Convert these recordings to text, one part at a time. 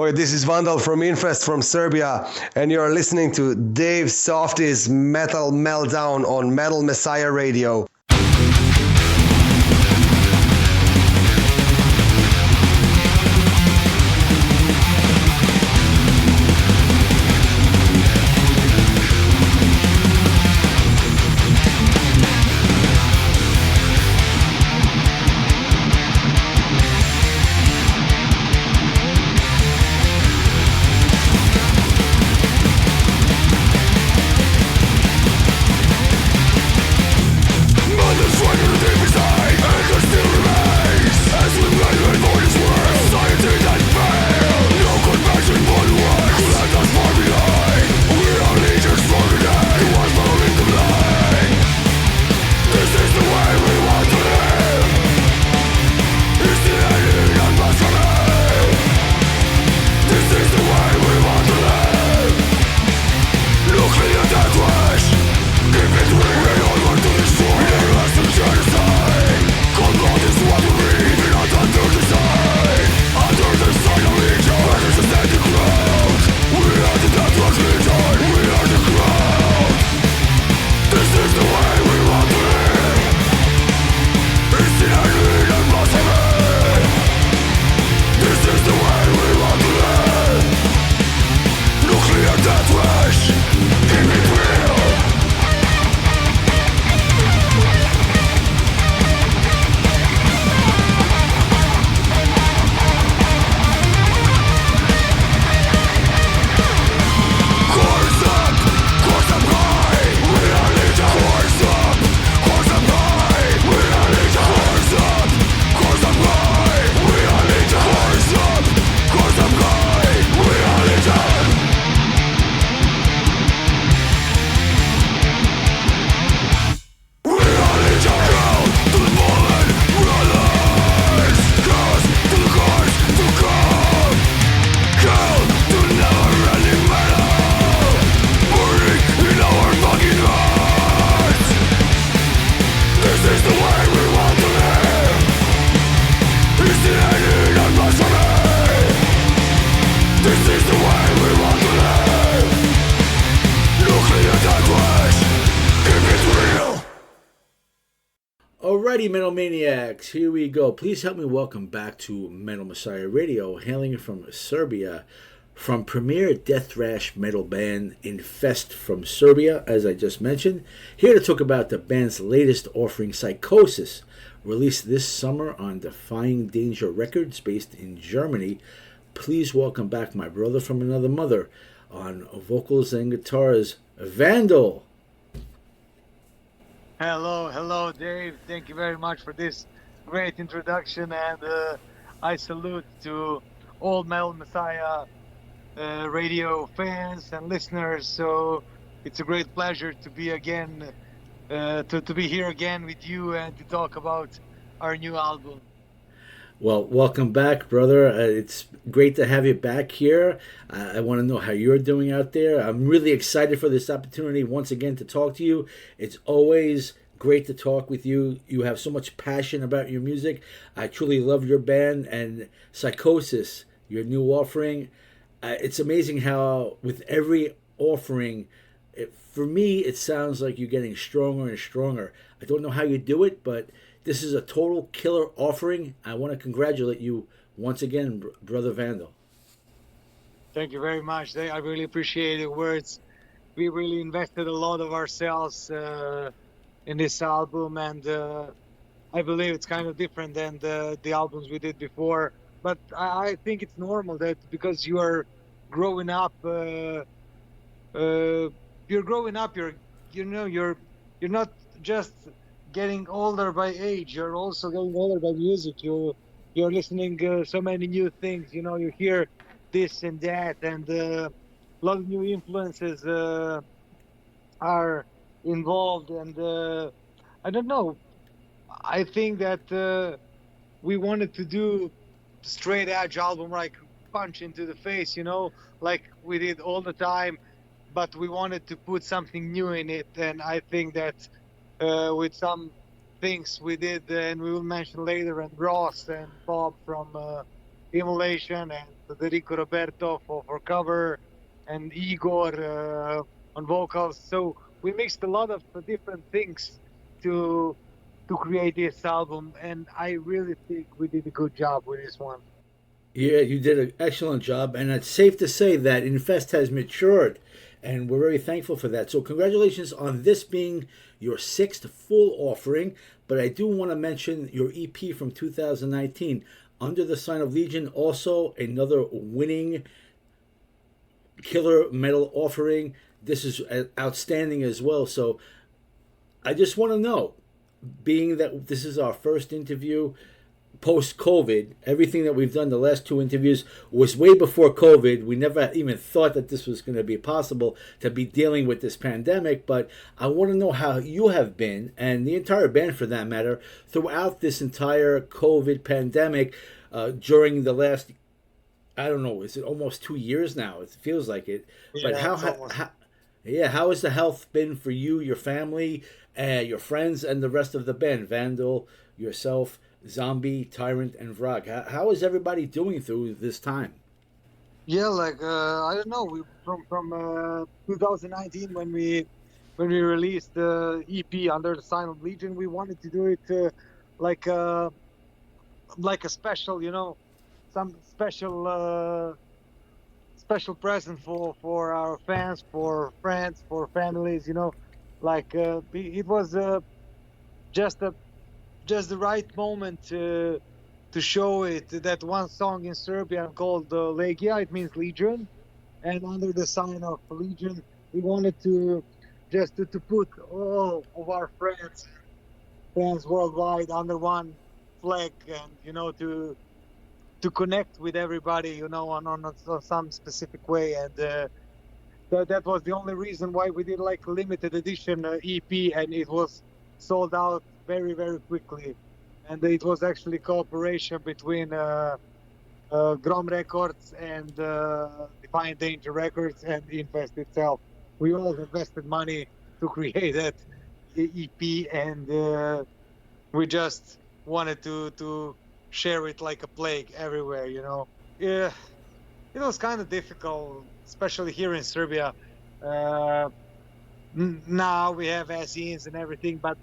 Hi, this is Vandal from Infest from Serbia, and you're listening to Dave Softee's Metal Meltdown on Metal Messiah Radio. Alrighty, Metal Maniacs, here we go. Please help me welcome back to Metal Messiah Radio, hailing from Serbia, from premier death thrash metal band Infest from Serbia, as I just mentioned. Here to talk about the band's latest offering, Psychosis, released this summer on Defying Danger Records, based in Germany. Please welcome back my brother from another mother on vocals and guitars, Vandal. Hello, Dave. Thank you very much for this great introduction, and I salute to all Metal Messiah radio fans and listeners. So it's a great pleasure to be again, to be here again with you and to talk about our new album. Well, welcome back, brother. It's great to have you back here. I want to know how you're doing out there. I'm really excited for this opportunity once again to talk to you. It's always great to talk with you. You have so much passion about your music. I truly love your band and Psychosis, your new offering. It's amazing how with every offering, for me, it sounds like you're getting stronger and stronger. I don't know how you do it, but this is a total killer offering. I want to congratulate you once again, Brother Vandal. Thank you very much. I really appreciate the words. We really invested a lot of ourselves in this album, and I believe it's kind of different than the albums we did before. But I think it's normal that because you are growing up, you're not just getting older by age, you're also getting older by music. You're listening so many new things, you hear this and that, and a lot of new influences are involved, and I don't know, I think that we wanted to do straight edge album, like punch into the face, like we did all the time, but we wanted to put something new in it. And I think that with some things we did, and we will mention later, and Ross and Bob from Immolation, and Federico Roberto for cover, and Igor on vocals. So we mixed a lot of different things to create this album, and I really think we did a good job with this one. Yeah, you did an excellent job, and it's safe to say that Infest has matured, and we're very thankful for that. So congratulations on this being your 6th full offering, but I do want to mention your EP from 2019, Under the Sign of Legion, also another winning killer metal offering. This is outstanding as well. So I just want to know, being that this is our first interview post-COVID, everything that we've done, the last 2 interviews, was way before COVID. We never even thought that this was going to be possible to be dealing with this pandemic, but I want to know how you have been, and the entire band for that matter, throughout this entire COVID pandemic during the last, I don't know, is it almost 2 years now? It feels like it. Yeah, But how has the health been for you, your family, your friends, and the rest of the band? Vandal, yourself, Zombie, Tyrant, and Vrag. How is everybody doing through this time? Yeah, like I don't know. We from 2019 when we released the EP Under the Sign of Legion, we wanted to do it like a special, some special present for our fans, for friends, for families. It was just the right moment to show it. That one song in Serbian called Legia, it means Legion, and Under the Sign of Legion, we wanted to just to put all of our fans worldwide under one flag, and to connect with everybody, on some specific way. And that was the only reason why we did like a limited edition EP, and it was sold out very, very quickly. And it was actually cooperation between Grom Records and Defying Danger Records and Infest itself. We all invested money to create that EP, and we just wanted to share it like a plague everywhere. Yeah, it was kind of difficult, especially here in Serbia. Now we have vaccines and everything, but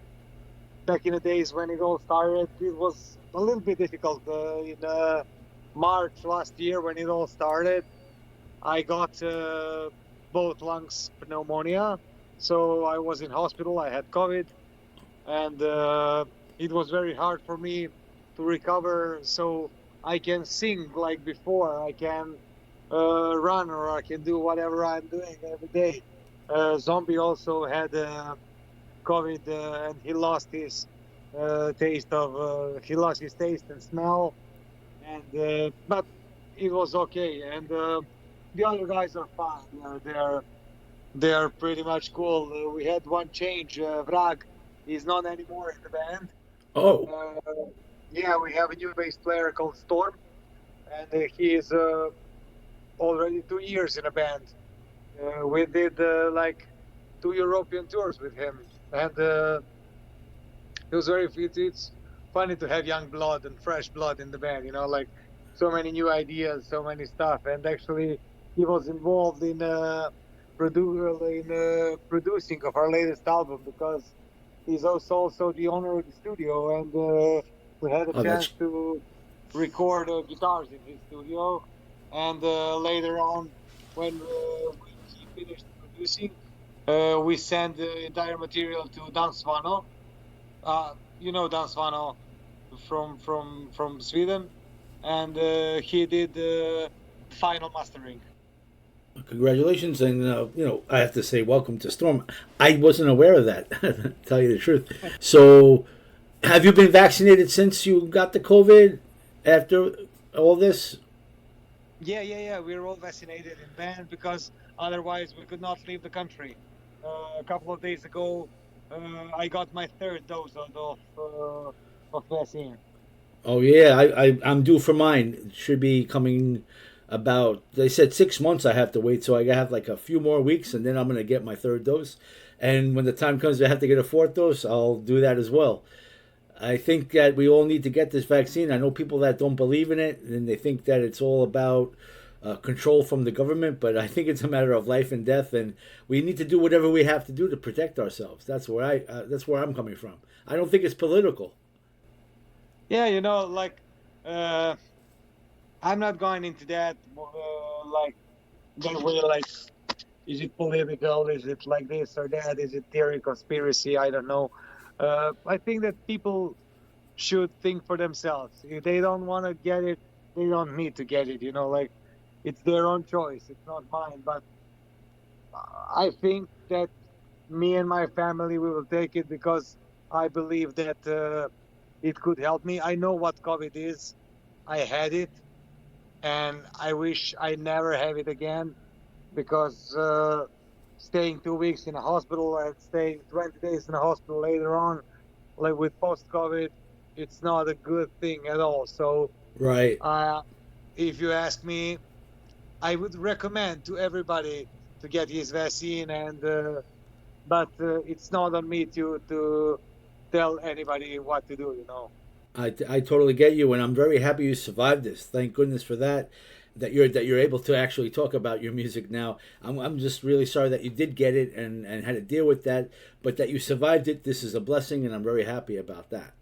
back in the days when it all started, it was a little bit difficult. In March last year, when it all started, I got both lungs pneumonia, so I was in hospital. I had COVID, and it was very hard for me to recover. So I can sing like before, I can run, or I can do whatever I'm doing every day. Zombie also had COVID, and he lost his taste and smell, and but it was okay. And the other guys are fine. They're pretty much cool. We had one change. Vrag is not anymore in the band. Oh. Yeah, we have a new bass player called Storm, and he is already 2 years in a band. We did like 2 European tours with him, and it was it's funny to have young blood and fresh blood in the band, like so many new ideas, so many stuff. And actually he was involved in producing of our latest album, because he's also the owner of the studio, and we had a chance to record guitars in his studio. And later on, when he finished producing, we sent the entire material to Dan Svano. Dan Svano from Sweden, and he did the final mastering. Congratulations, and I have to say, welcome to Storm. I wasn't aware of that, to tell you the truth. So, have you been vaccinated since you got the COVID after all this? Yeah. We were all vaccinated in band, because otherwise we could not leave the country. A couple of days ago, I got my 3rd dose of vaccine. Oh yeah, I'm due for mine. It should be coming about, they said 6 months I have to wait, so I have like a few more weeks, and then I'm going to get my 3rd dose. And when the time comes I have to get a 4th dose, I'll do that as well. I think that we all need to get this vaccine. I know people that don't believe in it, and they think that it's all about control from the government, but I think it's a matter of life and death, and we need to do whatever we have to do to protect ourselves. That's where I'm coming from. I don't think it's political. Yeah, I'm not going into that. That way, is it political? Is it like this or that? Is it theory, conspiracy? I don't know. I think that people should think for themselves. If they don't want to get it, they don't need to get it. It's their own choice. It's not mine. But I think that me and my family, we will take it because I believe that it could help me. I know what COVID is. I had it, and I wish I never have it again, because staying 2 weeks in a hospital and staying 20 days in a hospital later on, like with post-COVID, it's not a good thing at all. So, right. If you ask me, I would recommend to everybody to get his vaccine, but it's not on me to tell anybody what to do. I totally get you, and I'm very happy you survived this. Thank goodness for that. That you're able to actually talk about your music now. I'm just really sorry that you did get it and had to deal with that, but that you survived it. This is a blessing, and I'm very happy about that.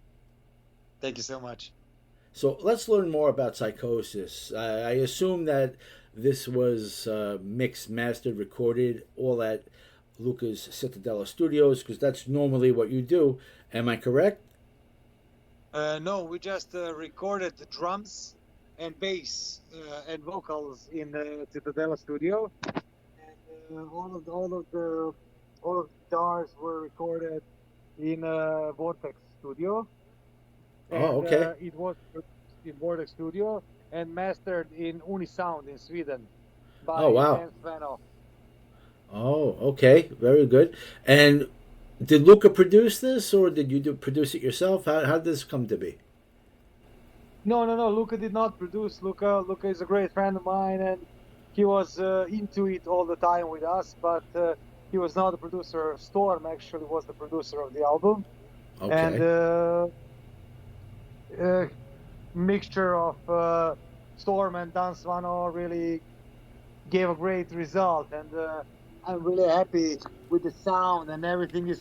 Thank you so much. So let's learn more about Psychosis. I assume that this was mixed, mastered, recorded, all at Luca's Citadella Studios, because that's normally what you do. Am I correct? No, we just recorded the drums and bass and vocals in the Citadella studio, and all of the guitars were recorded in Vortex studio. And, okay. It was in Vortex studio and mastered in Unisound in Sweden by Vandal. Oh, okay, very good. And did Luca produce this, or did you produce it yourself? How did this come to be? No. Luca did not produce. Luca is a great friend of mine, and he was into it all the time with us. But he was not the producer. Storm actually was the producer of the album. Okay. And mixture of Storm and Dan Svano really gave a great result, and I'm really happy with the sound, and everything is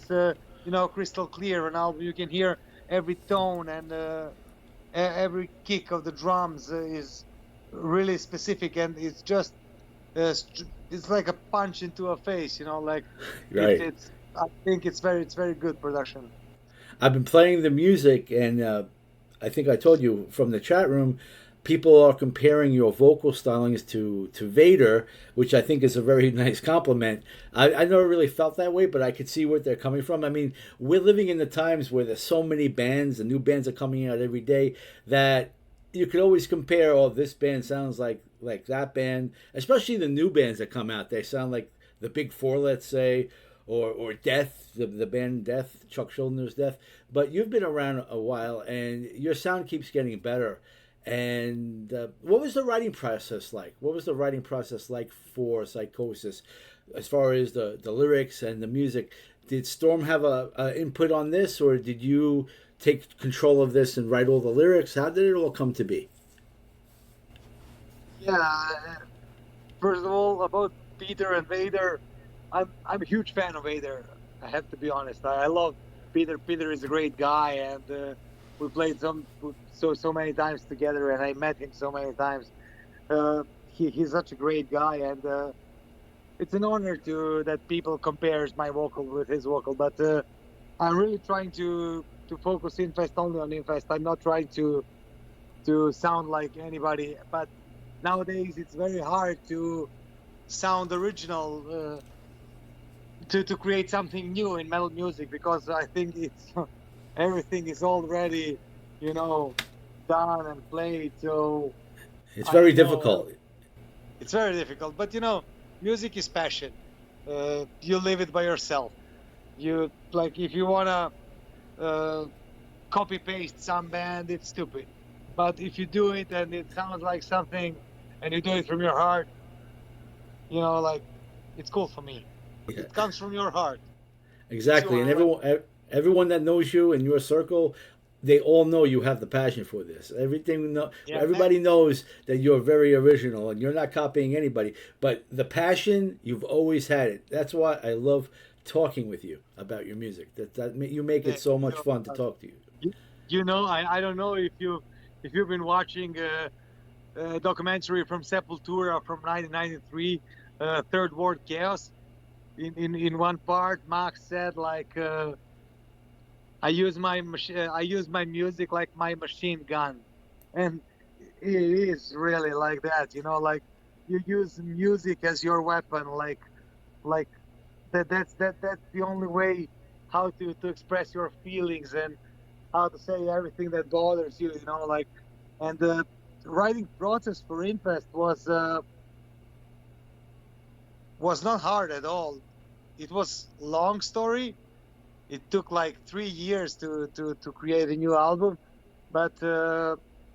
crystal clear. And album, you can hear every tone, and every kick of the drums is really specific, and it's just it's like a punch into a face, right. I think it's very good production. I've been playing the music, and I think I told you from the chat room, people are comparing your vocal stylings to Vader, which I think is a very nice compliment. I never really felt that way, but I could see where they're coming from. I mean, we're living in the times where there's so many bands, and new bands are coming out every day, that you could always compare, oh, this band sounds like that band, especially the new bands that come out. They sound like the Big Four, let's say, or Death, the band Death, Chuck Schuldner's Death. But you've been around a while, and your sound keeps getting better. And what was the writing process like? What was the writing process like for Psychosis, as far as the lyrics and the music? Did Storm have a input on this, or did you take control of this and write all the lyrics? How did it all come to be? Yeah, first of all, about Peter and Vader, I'm a huge fan of Vader. I have to be honest. I love Peter. Peter is a great guy, and we played so many times together, and I met him so many times. He's such a great guy, and it's an honor that people compares my vocal with his vocal. But I'm really trying to focus Infest only on Infest. I'm not trying to sound like anybody. But nowadays it's very hard to sound original, to create something new in metal music, because I think it's everything is already done and played. So it's very difficult. It's very difficult, but music is passion. You live it by yourself. You if you wanna copy paste some band, it's stupid. But if you do it and it sounds like something, and you do it from your heart, it's cool for me. Yeah. It comes from your heart. Exactly, and everyone that knows you in your circle, they all know you have the passion for this. Yeah, Everybody knows that you're very original and you're not copying anybody. But the passion, you've always had it. That's why I love talking with you about your music. You make it so much fun to talk to you. I don't know if you've been watching a documentary from Sepultura from 1993, Third World Chaos. In one part, Max said like, I use my music like my machine gun, and it is really like that. Like you use music as your weapon, like that's the only way how to express your feelings and how to say everything that bothers you. Like, and the writing process for Infest was not hard at all. It was long story. It took like 3 years to create a new album, but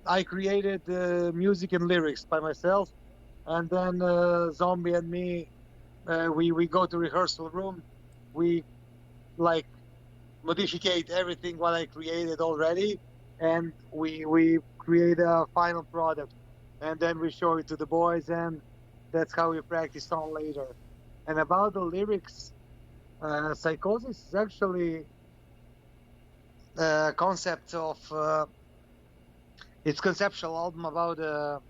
I created music and lyrics by myself, and then Zombie and me, we go to rehearsal room, we like modificate everything what I created already, and we create a final product, and then we show it to the boys, and that's how we practice on later. And about the lyrics, Psychosis is actually a concept of it's conceptual album about a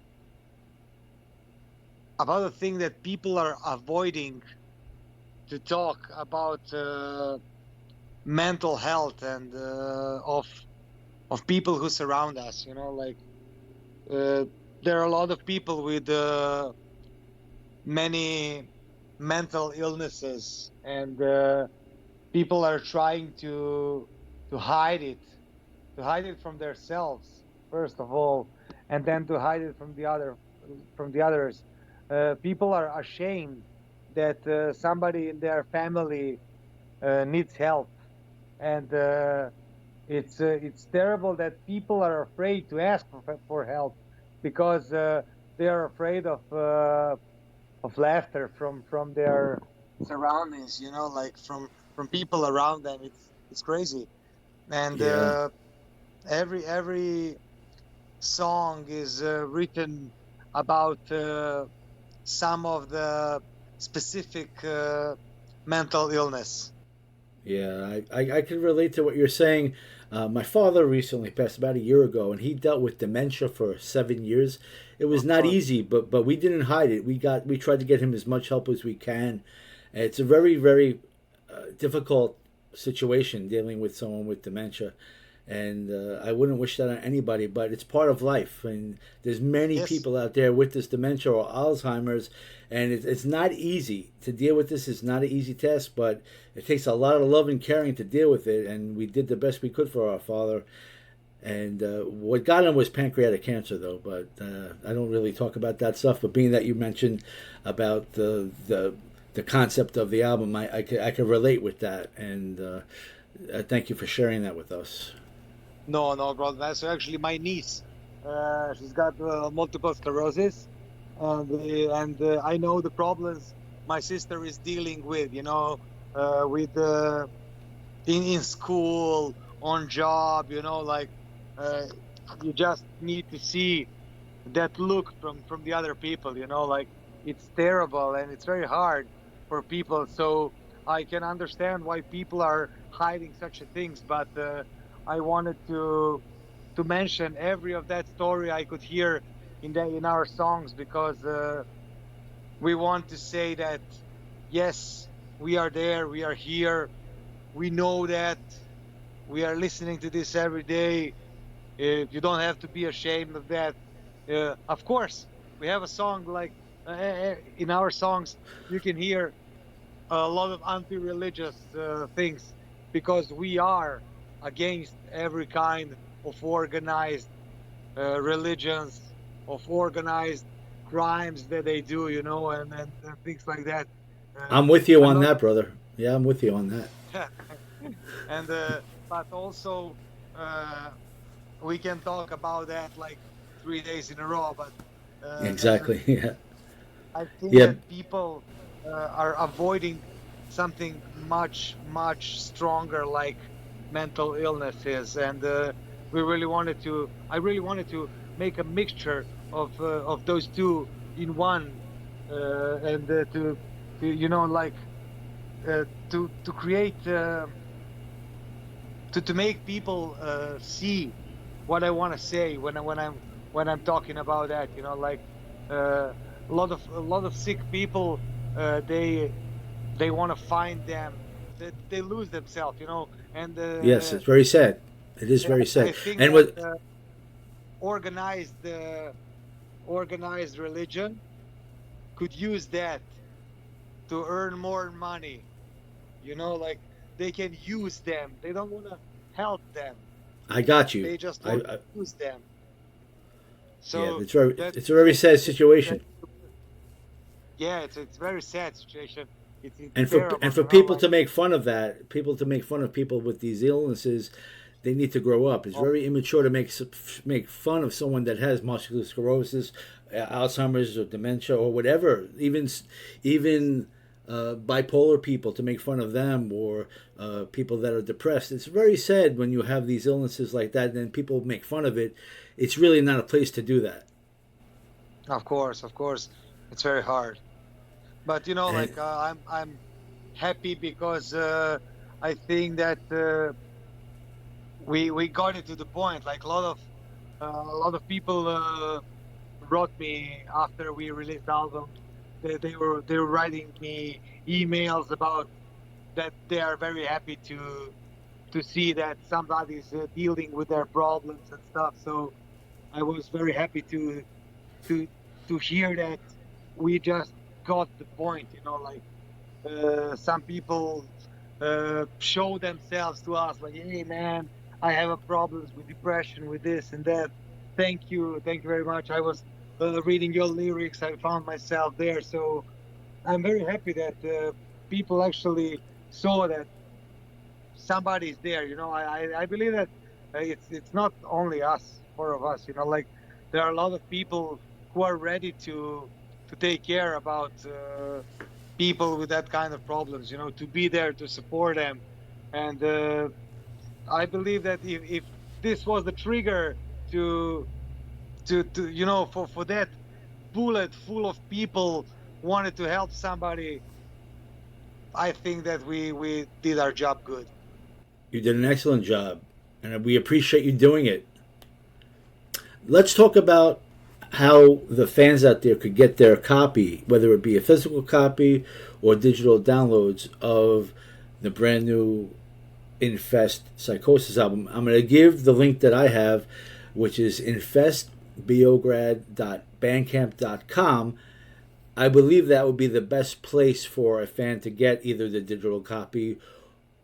thing that people are avoiding to talk about, mental health and of people who surround us. Like there are a lot of people with many mental illnesses, and people are trying to hide it from themselves first of all, and then to hide it from the others. People are ashamed that somebody in their family needs help, and it's terrible that people are afraid to ask for help because they are afraid of laughter from their surroundings, like from people around them. It's crazy. And every song is written about some of the specific mental illness. Yeah, I can relate to what you're saying. My father recently passed about a year ago, and he dealt with dementia for 7 years. It was not easy, but we didn't hide it. We tried to get him as much help as we can. It's a very, very difficult situation dealing with someone with dementia, and I wouldn't wish that on anybody. But it's part of life, and there's many people out there with this dementia or Alzheimer's, and it's not easy to deal with this. It's not an easy task, but it takes a lot of love and caring to deal with it. And we did the best we could for our father. And what got him was pancreatic cancer, though. But I don't really talk about that stuff. But being that you mentioned about the concept of the album, I can relate with that. And thank you for sharing that with us. No, brother. That's actually my niece. She's got multiple sclerosis, and I know the problems my sister is dealing with. With in school, on job. Like. You just need to see that look from the other people, like it's terrible and it's very hard for people. So I can understand why people are hiding such things, but I wanted to mention every of that story I could hear in our songs, because we want to say that yes, we are there, we are here, we know that, we are listening to this every day. You don't have to be ashamed of that. Of course, we have a song like in our songs you can hear a lot of anti-religious things, because we are against every kind of organized religions, of organized crimes that they do, and things like that. I'm with you on that, brother. Yeah, I'm with you on that. And but also we can talk about that like 3 days in a row, but exactly. Yeah. I think that people are avoiding something much stronger, like mental illnesses, and we really wanted to. I really wanted to make a mixture of those two in one, and to you know like to create to make people see what I want to say when I'm talking about that. You know, like a lot of sick people, they want to find them. They lose themselves, you know, and Yes, it's very sad. It is very I sad. think And that what? organized religion could use that to earn more money. You know, like they can use them. They don't want to help them. I got you. They just want to use them. So yeah, it's a very sad situation. Yeah, it's a very sad situation. It's And terrible, for you know, people like- to make fun of that, people to make fun of people with these illnesses, they need to grow up. It's very immature to make fun of someone that has multiple sclerosis, Alzheimer's, or dementia, or whatever. Even bipolar people, to make fun of them, or people that are depressed. It's very sad when you have these illnesses like that, and then people make fun of it. It's really not a place to do that. Of course, it's very hard. But you know, And- like I'm happy because I think that we got it to the point. Like a lot of people wrote me after we released the album. They were writing me emails about that they are very happy to see that somebody's dealing with their problems and stuff. So I was very happy to hear that we just got the point. You know, like some people show themselves to us like, hey man, I have a problems with depression, with this and that. Thank you very much. I was reading your lyrics. I found myself there. So I'm very happy that people actually saw that somebody's there. You know, I believe that it's not only us, four of us. You know, like there are a lot of people who are ready to take care about people with that kind of problems. You know, to be there to support them, and I believe that if this was the trigger to you know for that bullet full of people wanted to help somebody, I think that we did our job good. You did an excellent job, and we appreciate you doing it. Let's talk about how the fans out there could get their copy, whether it be a physical copy or digital downloads of the brand new Infest Psychosis album. I'm going to give the link that I have, which is infestbeograd.bandcamp.com. I believe that would be the best place for a fan to get either the digital copy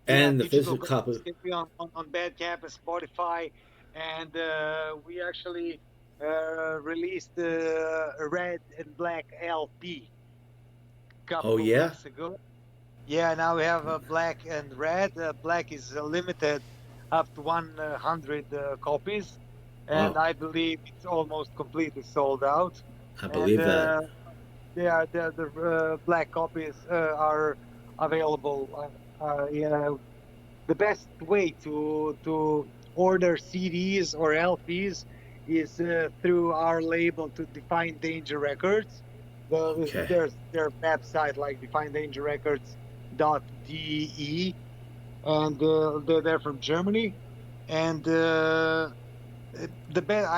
and the physical copy. It can be on Bandcamp and Spotify, and we actually released a red and black LP couple Oh, yeah? of weeks ago. Yeah, now we have black and red. Black is limited up to 100 copies, and Wow. I believe it's almost completely sold out. I believe that. Yeah, the black copies are available. The best way to order CDs or LPs is through our label, to Defying Danger Records. Okay. There's their website, like defyingdangerrecords.de, and they're from Germany. And I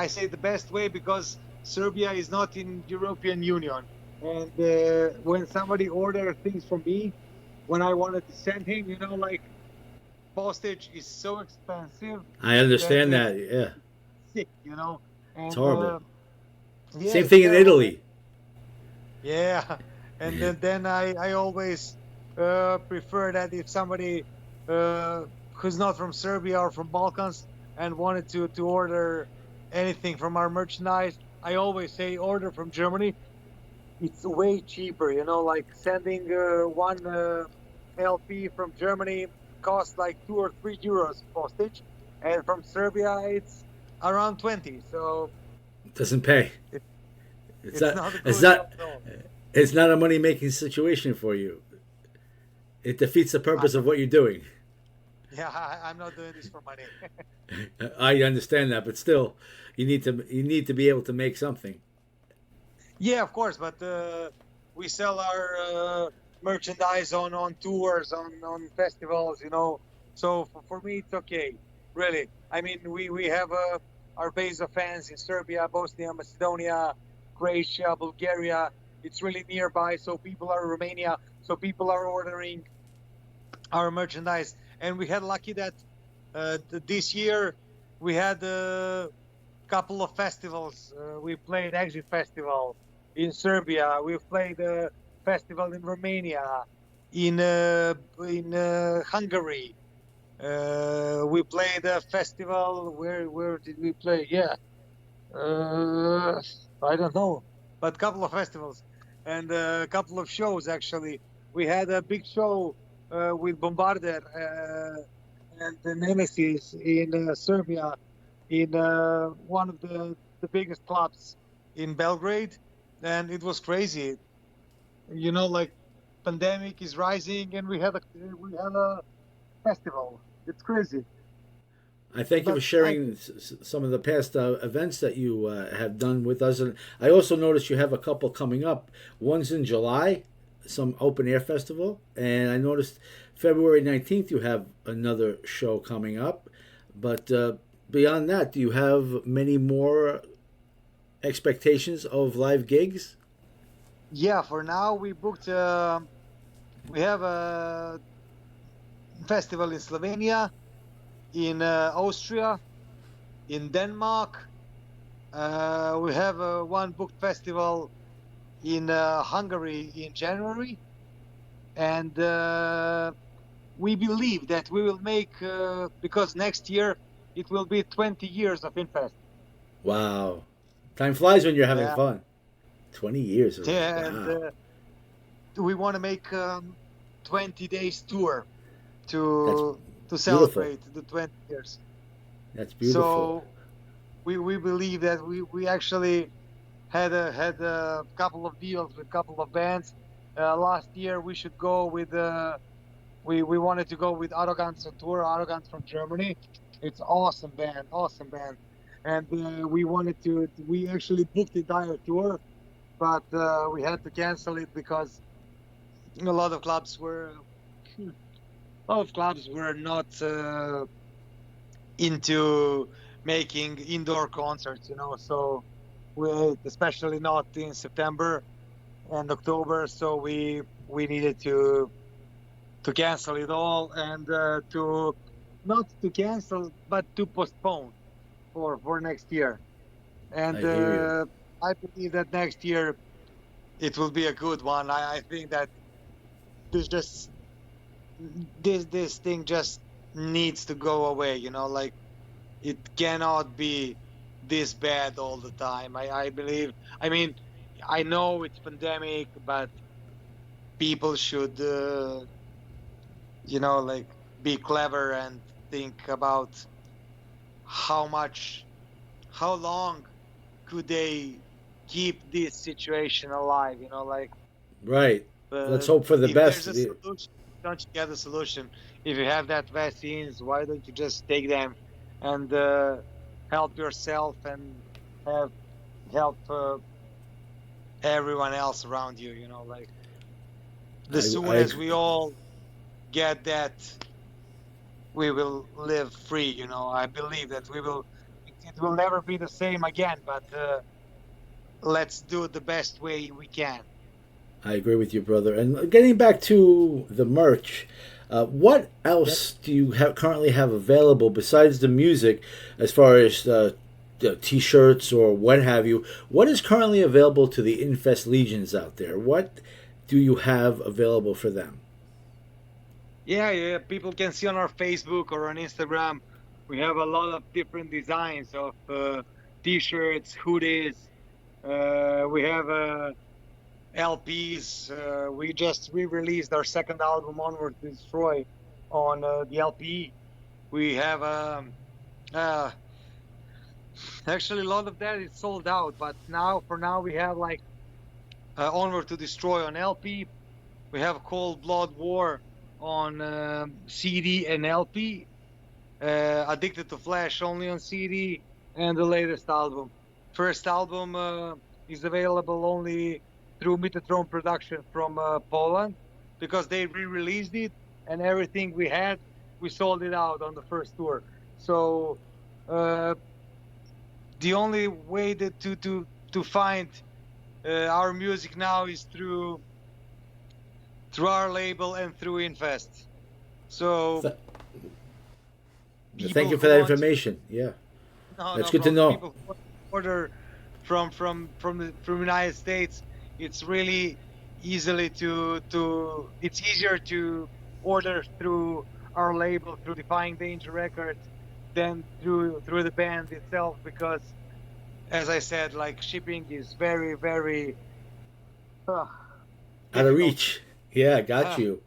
say the best way because Serbia is not in European Union. And when somebody orders things from me, when I wanted to send him, you know, like postage is so expensive. I understand that, yeah. Sick, you know. And, It's horrible. yeah, Same it's thing in terrible. Italy. Yeah, and then I always prefer that if somebody who's not from Serbia or from Balkans and wanted to order anything from our merchandise, I always say order from Germany. It's way cheaper, you know, like sending one LP from Germany costs like 2 or 3 euros postage, and from Serbia it's around 20. So Doesn't pay. it's not. not a It's good not. help, no. It's not a money-making situation for you. It defeats the purpose of what you're doing. Yeah, I'm not doing this for money. I understand that, but still, you need to be able to make something. Yeah, of course, but we sell our merchandise on tours, on festivals, you know. So for me, it's okay, really. I mean, we have our base of fans in Serbia, Bosnia, Macedonia, Croatia, Bulgaria. It's really nearby, so people are Romania, so people are ordering our merchandise. And we had lucky that this year we had a couple of festivals. We played Exit Festival in Serbia. We've played a festival in Romania, in Hungary. We played a festival. Where did we play? Yeah, I don't know, but a couple of festivals and a couple of shows actually. We had a big show with Bombarder and the Nemesis in Serbia, in one of the biggest clubs in Belgrade, and it was crazy. You know, like pandemic is rising, and we had a festival. It's crazy. I thank you for But sharing some of the past events that you have done with us, and I also noticed you have a couple coming up. One's in July, some open air festival, and I noticed February 19th you have another show coming up. But beyond that, do you have many more expectations of live gigs? yeah, for now we booked. We have a festival in Slovenia, in Austria, in Denmark. We have one booked festival in Hungary in January, and we believe that we will make because next year it will be 20 years of Infest. Wow, time flies when you're having Yeah, fun. 20 years. yeah, and Wow, we want to make 20 days tour that's to beautiful. celebrate the 20 years. That's beautiful. So we believe that we actually had a couple of deals with a couple of bands. Last year we should go with we wanted to go with Arrogance on tour. Arrogance from Germany. It's awesome band, and we wanted to. We actually booked the entire tour, but we had to cancel it because a lot of clubs were not into making indoor concerts, you know. So we, especially not in September and October, so we needed to cancel it all and to not to cancel but to postpone for next year. I And hear you. I believe that next year it will be a good one. I think that this just this thing just needs to go away, you know, like it cannot be this bad all the time. I believe, I mean, I know it's pandemic, but people should you know, like be clever and think about how much how long could they keep this situation alive, you know, like Right. Let's hope for the if there's best. a solution, don't you get a solution? If you have that vaccines, why don't you just take them and help yourself and have help everyone else around you, you know, like the soon I as we all get that, we will live free, you know. I believe that it will never be the same again, but let's do it the best way we can. I agree with you, brother. And getting back to the merch, what else do you currently have available besides the music, as far as T-shirts or what have you? What is currently available to the Infest Legions out there? What do you have available for them? Yeah, people can see on our Facebook or on Instagram. We have a lot of different designs of T-shirts, hoodies. We have LPs. We released our second album, Onward to Destroy, on the LP. We have actually a lot of that is sold out, but for now we have like Onward to Destroy on LP. We have Cold Blood War on CD and LP. Addicted to Flash only on CD, and the latest album. First album is available only through Metatron production from Poland, because they re-released it, and everything we had, we sold it out on the first tour. So the only way that to find our music now is through our label and through Infest. So thank you for that information. Yeah, that's good to know. People who order from the United States, it's really easily it's easier to order through our label, through Defying Danger Records, than through the band itself, because, as I said, like, shipping is very, very out of reach. Yeah, got you.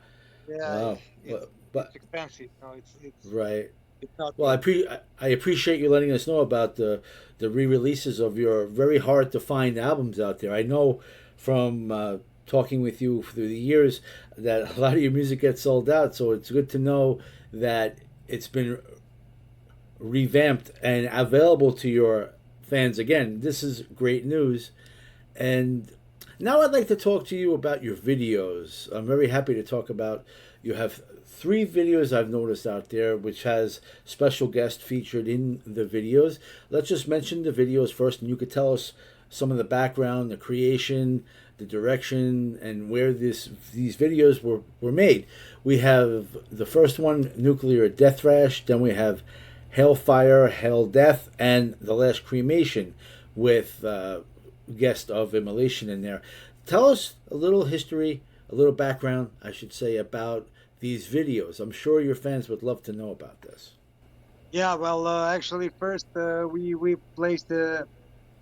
Yeah, wow. It's expensive. No, it's right. It's not. Well, I appreciate you letting us know about the re-releases of your very hard to find albums out there. I know from talking with you through the years that a lot of your music gets sold out, so it's good to know that it's been revamped and available to your fans again. This is great news. And now I'd like to talk to you about your videos. I'm very happy to talk about, you have 3 videos I've noticed out there, which has special guests featured in the videos. Let's just mention the videos first, and you could tell us some of the background, the creation, the direction, and where these videos were made. We have the first one, Nuclear Death Thrash, then we have Hellfire, Hell Death, and The Last Cremation, with guest of Immolation in there. Tell us a little history, a little background, I should say, about these videos. I'm sure your fans would love to know about this. Yeah, well, actually, first we released the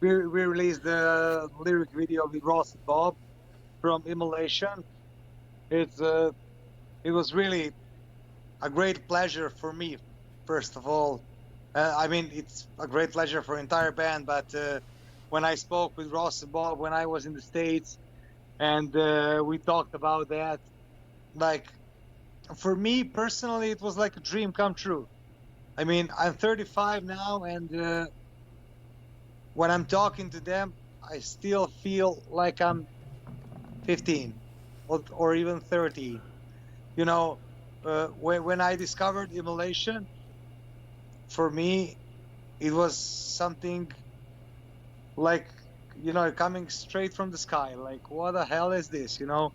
lyric video with Ross and Bob from Immolation. It was really a great pleasure for me, first of all. I mean, it's a great pleasure for entire band, but when I spoke with Ross and Bob when I was in the States, and we talked about that, like, for me personally, it was like a dream come true. I mean, I'm 35 now, and when I'm talking to them, I still feel like I'm 15 or even 13. You know, when I discovered Immolation, for me, it was something like, you know, coming straight from the sky. Like, what the hell is this? You know,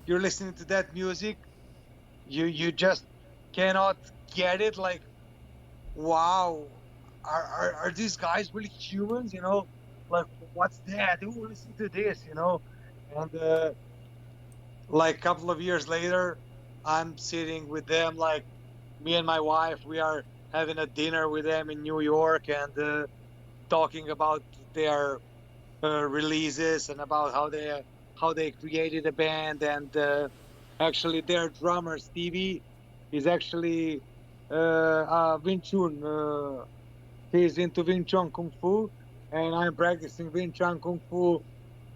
you're listening to that music, you just cannot get it. Like, wow, are these guys really humans? You know, like, what's that? Who will listen to this? You know, and like a couple of years later, I'm sitting with them, like, me and my wife, we are having a dinner with them in New York, and talking about their releases and about how they created a band. And actually their drummer Stevie is actually Wing Chun. He's into Wing Chun Kung Fu, and I'm practicing Wing Chun Kung Fu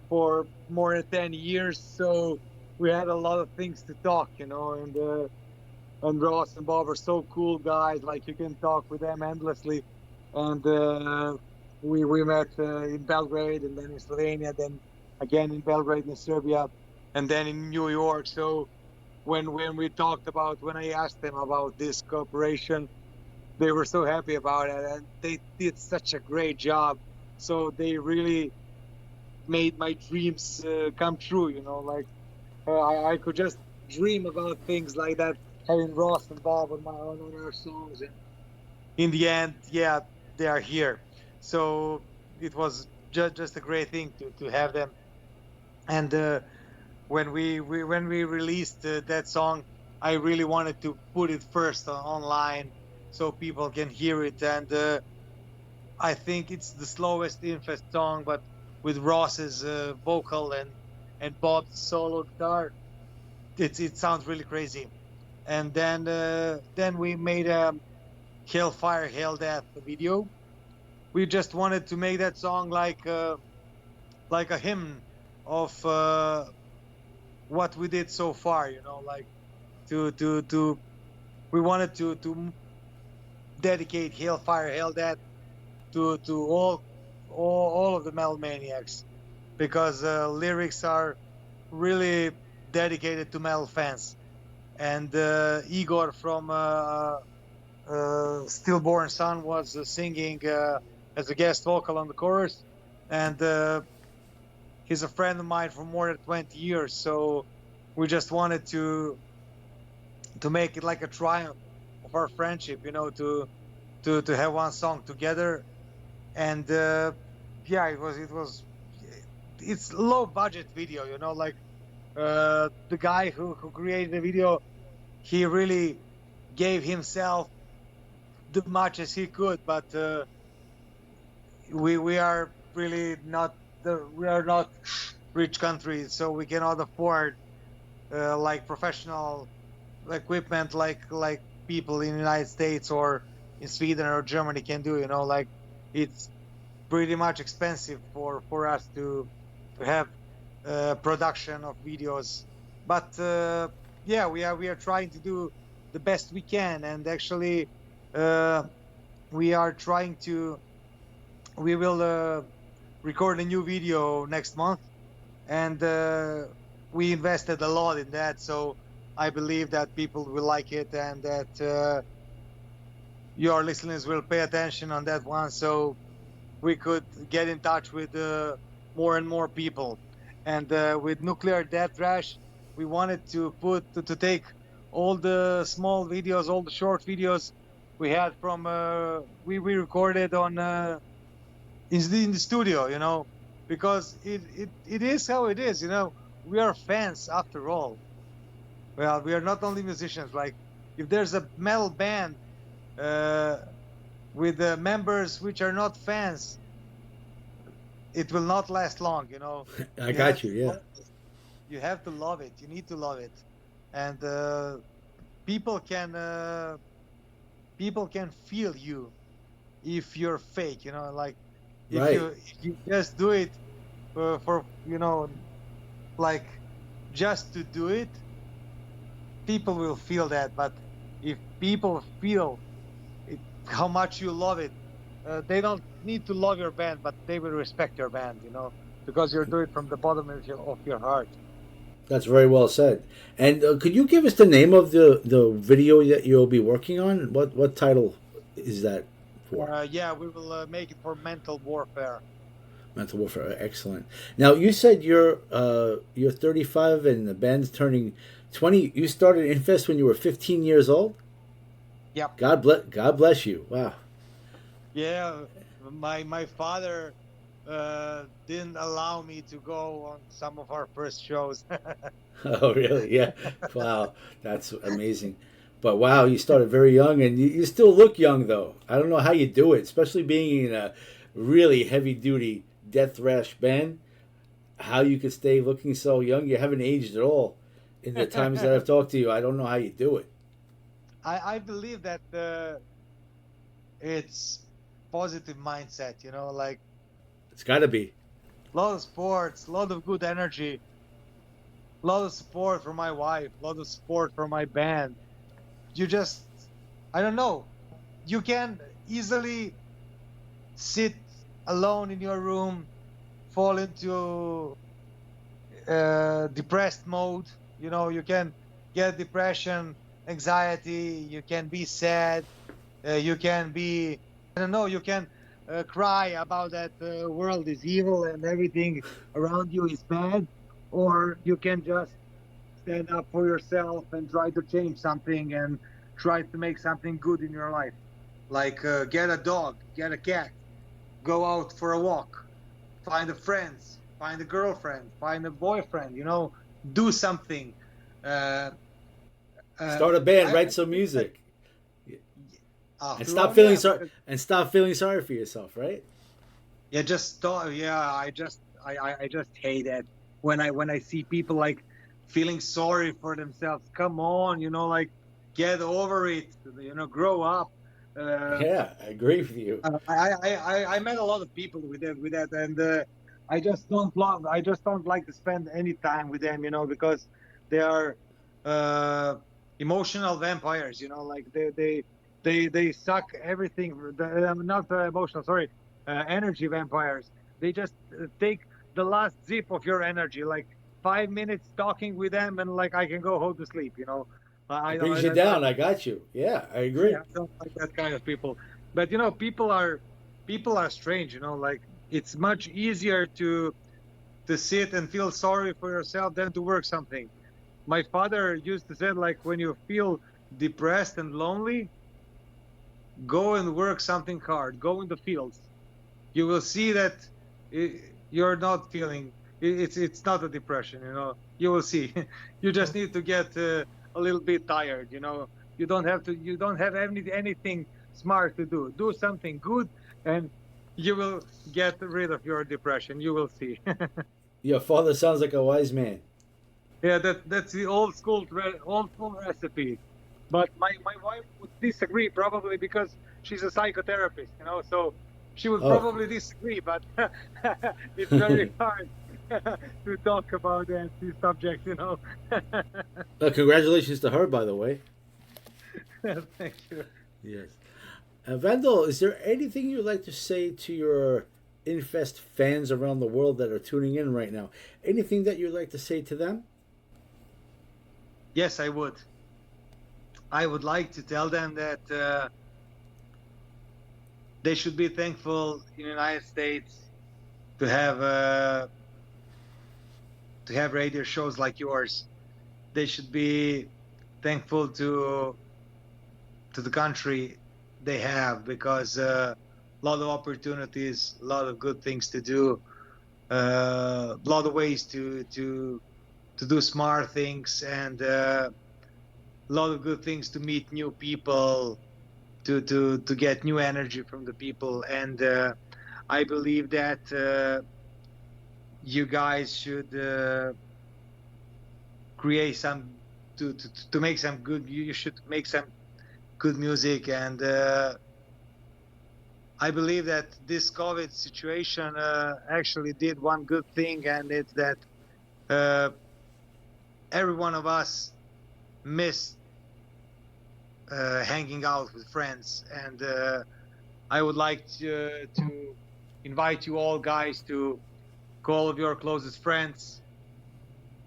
for more than 10 years. So we had a lot of things to talk, you know, and Ross and Bob are so cool guys. Like, you can talk with them endlessly. And we met in Belgrade, and then in Slovenia, then again in Belgrade in Serbia, and then in New York. So when I asked them about this cooperation, they were so happy about it, and they did such a great job. So they really made my dreams come true, you know. Like, I could just dream about things like that, having Ross and Bob on our songs, and in the end, yeah, they are here. So it was just a great thing to have them. And when we released that song, I really wanted to put it first online so people can hear it. And I think it's the slowest Infest song, but with Ross's vocal and Bob's solo guitar, it sounds really crazy. And then we made a Hellfire, Hell Death video. We just wanted to make that song like a hymn of what we did so far, you know, like to we wanted to dedicate Hellfire, Helldeath to all of the metal maniacs, because lyrics are really dedicated to metal fans. And Igor from Stillborn Sun was singing as a guest vocal on the chorus, and he's a friend of mine for more than 20 years, so we just wanted to make it like a triumph of our friendship, you know, to have one song together. And yeah, it's low budget video, you know, like the guy who created the video, he really gave himself the much as he could, but we are really not we are not rich country, so we cannot afford like professional equipment like people in the United States or in Sweden or Germany can do, you know, like it's pretty much expensive for us to have production of videos. But yeah, we are trying to do the best we can, and actually we are trying to, we will record a new video next month, and we invested a lot in that, so I believe that people will like it, and that your listeners will pay attention on that one, so we could get in touch with more and more people. And with Nuclear Death Thrash, we wanted to take all the small videos, all the short videos we had from we recorded on in the studio, you know, because it is how it is, you know. We are fans after all. Well, we are not only musicians. Like, if there's a metal band with members which are not fans, it will not last long, you know. I got you, yeah. You have to love it. You need to love it, and people can feel you if you're fake, you know. Like, if Right. you just do it for, you know, like just to do it, people will feel that. But if people feel it, how much you love it, they don't need to love your band, but they will respect your band, you know, because you're doing it from the bottom of your heart. That's very well said. And could you give us the name of the video that you'll be working on? What title is that for? Yeah, we will make it for Mental Warfare. Mental Warfare, excellent. Now, you said you're 35 and the band's turning 20. You started Infest when you were 15 years old? Yep. God bless you. Wow. Yeah, my father didn't allow me to go on some of our first shows. Oh, really? Yeah. Wow. That's amazing. But wow, you started very young, and you still look young, though. I don't know how you do it, especially being in a really heavy-duty death thrash band. How you could stay looking so young. You haven't aged at all in the times that I've talked to you. I don't know how you do it. I believe that it's positive mindset, you know, like It's got to be. a lot of sports, a lot of good energy, a lot of support from my wife, a lot of support from my band. You just, I don't know, you can easily sit alone in your room, fall into depressed mode, you know. You can get depression, anxiety, you can be sad, you can be, I don't know, you can cry about that world is evil and everything around you is bad, or you can just stand up for yourself and try to change something and try to make something good in your life. Like get a dog, get a cat, go out for a walk, find a friend, find a girlfriend, find a boyfriend, you know, do something. Start a band, write some music, and stop feeling sorry for yourself, right? Yeah, just stop. Yeah, I just hate it when I see people like feeling sorry for themselves. Come on, you know, like get over it. You know, grow up. Yeah, I agree with you. I met a lot of people with that, and I just don't like to spend any time with them, you know, because they are emotional vampires, you know, like they suck everything. Not emotional, sorry, energy vampires. They just take the last zip of your energy, like 5 minutes talking with them, and like I can go home to sleep, you know. It brings you down. I got you. Yeah, I agree. Yeah, I don't like that kind of people. But you know, people are strange, you know, like it's much easier to sit and feel sorry for yourself than to work something. My father used to say, like, when you feel depressed and lonely, go and work something hard, go in the fields. You will see that you're not feeling it's not a depression, you know. You will see. You just need to get a little bit tired, you know. You don't have anything smart to do something good, and you will get rid of your depression. You will see. Your father sounds like a wise man. Yeah, that's the old school recipe. But my wife would disagree, probably because she's a psychotherapist, you know, so she would probably disagree, but it's very hard to talk about this subject, you know. Congratulations to her, by the way. Thank you. Yes. Vandal, is there anything you'd like to say to your Infest fans around the world that are tuning in right now? Anything that you'd like to say to them? Yes, I would. I would like to tell them that they should be thankful in the United States to have radio shows like yours. They should be thankful to the country they have, because a lot of opportunities, a lot of good things to do, a lot of ways to do smart things, and a lot of good things to meet new people, to get new energy from the people. And I believe that you guys should create some to make some good. You should make some good music, and I believe that this COVID situation actually did one good thing, and it's that every one of us missed hanging out with friends. And I would like to invite you all guys to call of your closest friends,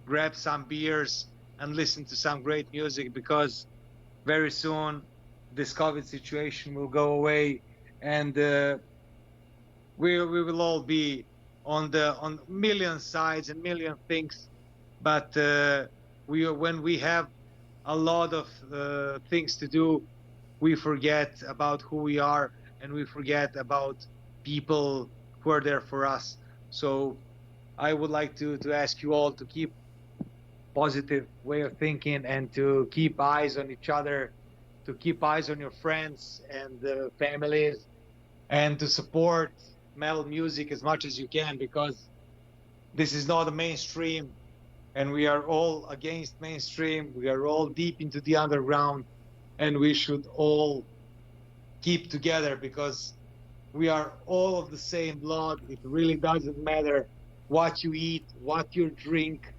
grab some beers, and listen to some great music, because very soon this COVID situation will go away, and we will all be on million sides and million things. But when we have a lot of things to do, we forget about who we are, and we forget about people who are there for us. So I would like to ask you all to keep positive way of thinking, and to keep eyes on each other, to keep eyes on your friends and families, and to support metal music as much as you can, because this is not a mainstream, and we are all against mainstream. We are all deep into the underground, and we should all keep together, because we are all of the same blood. It really doesn't matter what you eat, what you drink,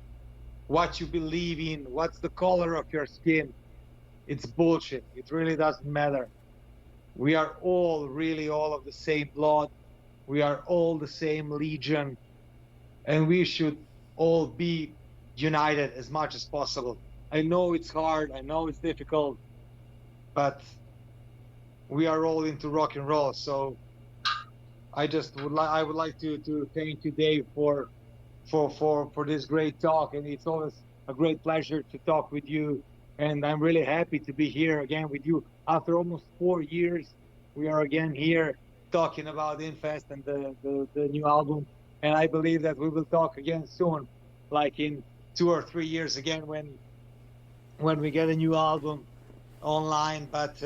what you believe in, what's the color of your skin. It's bullshit. It really doesn't matter. We are all really all of the same blood. We are all the same legion, and we should all be united as much as possible. I know it's hard. I know it's difficult, but we are all into rock and roll. So I would like to thank you, Dave, for this great talk, and it's always a great pleasure to talk with you. And I'm really happy to be here again with you after almost 4 years. We are again here talking about Infest and the new album, and I believe that we will talk again soon, like in 2 or 3 years again, when we get a new album online. But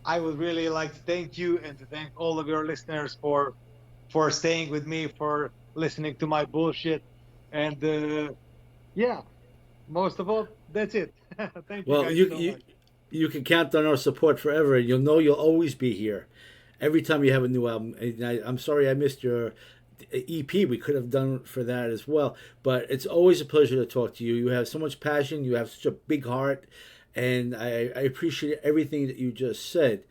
I would really like to thank you, and to thank all of your listeners for staying with me, for listening to my bullshit. And yeah, most of all, that's it. Thank you. Well, guys so much. You can count on our support forever, and you'll know you'll always be here every time you have a new album. And I'm sorry I missed your EP we could have done for that as well. But it's always a pleasure to talk to you. You have so much passion. You have such a big heart, and I appreciate everything that you just said.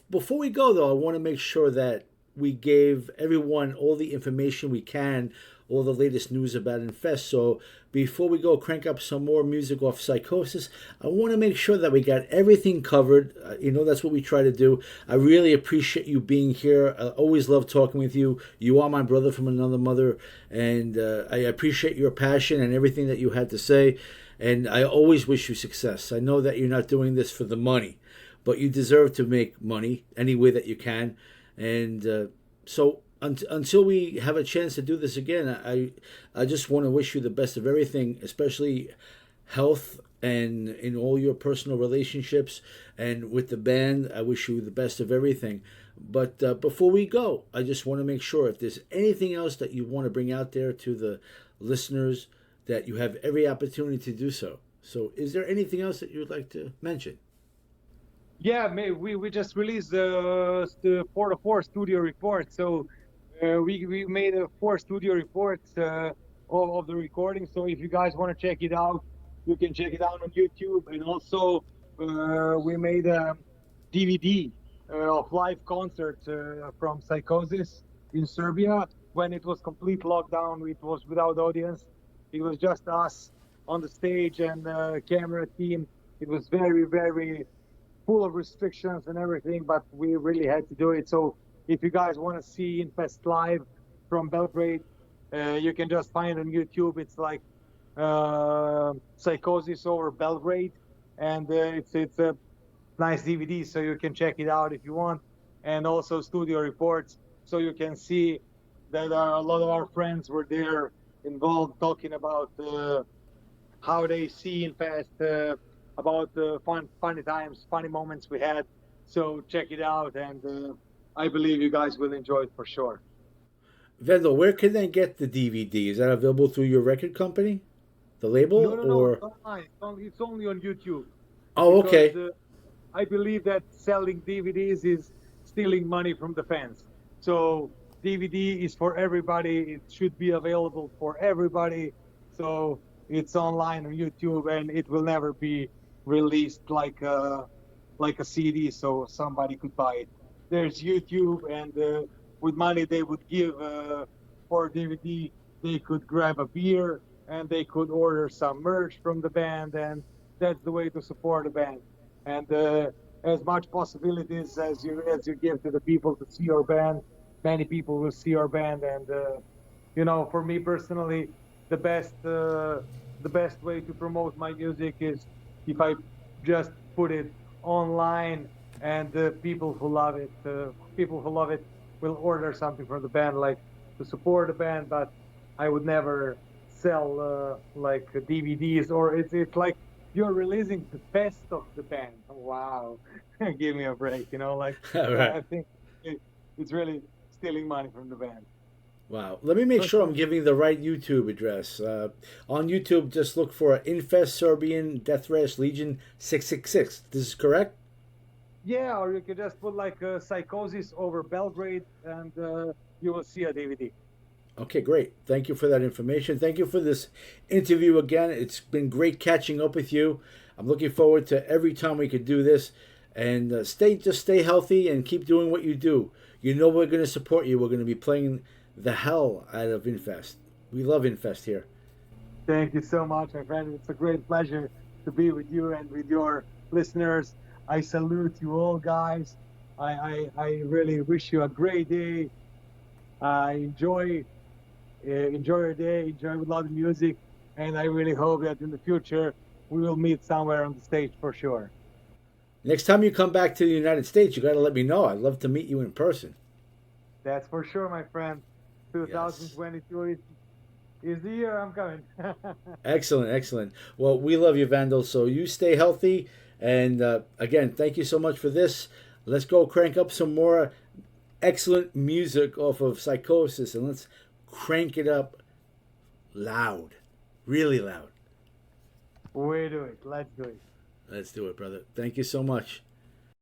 Before we go, though, I want to make sure that we gave everyone all the information we can, all the latest news about Infest. So before we go crank up some more music off Psychosis, I want to make sure that we got everything covered. That's what we try to do. I really appreciate you being here. I always love talking with you. You are my brother from another mother, and I appreciate your passion and everything that you had to say. And I always wish you success. I know that you're not doing this for the money, but you deserve to make money any way that you can. And so until we have a chance to do this again, I just want to wish you the best of everything, especially health and in all your personal relationships. And with the band, I wish you the best of everything. But before we go, I just want to make sure if there's anything else that you want to bring out there to the listeners, that you have every opportunity to do so. So is there anything else that you would like to mention? Yeah, we just released the 4 studio report. So we made 4 studio reports of the recording. So if you guys want to check it out, you can check it out on YouTube. And also we made a DVD of live concerts from Psychosis in Serbia. When it was complete lockdown, it was without audience. It was just us on the stage and camera team. It was very, very full of restrictions and everything, but we really had to do it. So if you guys want to see Infest live from Belgrade, you can just find it on YouTube. It's like Psychosis over Belgrade, and it's a nice DVD, so you can check it out if you want. And also studio reports, so you can see that a lot of our friends were there involved, talking about how they see Infest, about the funny times, funny moments we had. So check it out, and I believe you guys will enjoy it for sure. Vandal, where can they get the DVD? Is that available through your record company, the label? No, it's online. It's only on YouTube. Oh, okay. Because, I believe that selling DVDs is stealing money from the fans. So DVD is for everybody. It should be available for everybody. So it's online on YouTube, and it will never be released like a CD, so somebody could buy it. There's YouTube, and with money they would give for DVD, they could grab a beer and they could order some merch from the band, and that's the way to support a band. And as much possibilities as you give to the people to see your band, many people will see our band. And for me personally, the best way to promote my music is if I just put it online, and the people who love it will order something from the band, like to support the band. But I would never sell like DVDs, or it's like you're releasing the best of the band. Wow, give me a break, right. I think it's really stealing money from the band. Wow. Let me make sure I'm giving the right YouTube address. On YouTube, just look for Infest Serbian Death Thrash Legion 666. This is correct? Yeah, or you could just put like Psychosis over Belgrade, and you will see a DVD. Okay, great. Thank you for that information. Thank you for this interview again. It's been great catching up with you. I'm looking forward to every time we could do this. And stay healthy and keep doing what you do. You know we're going to support you. We're going to be playing the hell out of Infest. We love Infest here. Thank you so much, my friend. It's a great pleasure to be with you and with your listeners. I salute you all, guys. I really wish you a great day. Enjoy your day. Enjoy with a lot of music, and I really hope that in the future we will meet somewhere on the stage for sure. Next time you come back to the United States, you got to let me know. I'd love to meet you in person. That's for sure, my friend. 2022 is the year I'm coming. Excellent. Well, we love you, Vandal. So you stay healthy. And again, thank you so much for this. Let's go crank up some more excellent music off of Psychosis, and let's crank it up loud, really loud. We do it. Let's do it. Let's do it, brother. Thank you so much.